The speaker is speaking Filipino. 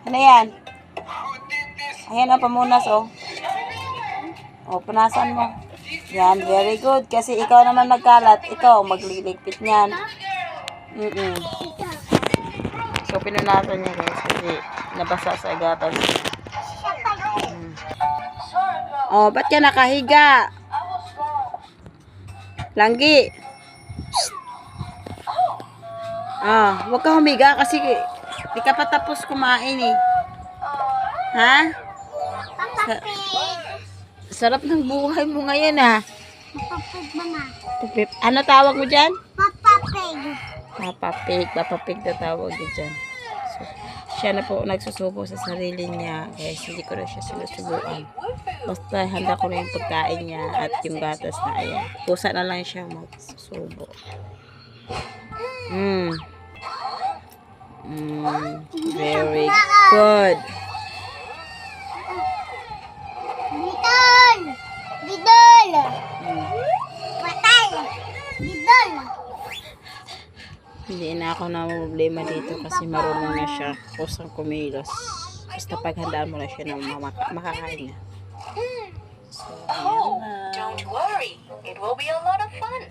Ano yan? Ayan o, pamunas o. O, punasan mo. Yan, very good. Kasi ikaw naman magkalat. Ikaw, magliligpit niyan. So, pinunasan niya guys. Kasi nabasa sa gatas. O, ba't ka nakahiga? Langgi. Huwag ka humiga kasi di ka pa tapos kumain eh. Ha? Sarap ng buhay mo ngayon ha. Papapig mama. Ano tawag mo dyan? Papapig. Papapig na tawag din dyan. So, siya na po nagsusubo sa sarili niya. Guys, hindi ko na siya sinusubuan. Basta handa ko na yung pagkain niya at yung gatas na ayan. Pusa na lang siya magsusubo. Very good. Didol! Didol! Patay! Didol! Hindi na ako na problema dito kasi marunong na siya kusang kumilos. Basta paghandaan mo na siya na makakain na. So, ayan na. Don't worry, it will be a lot of fun.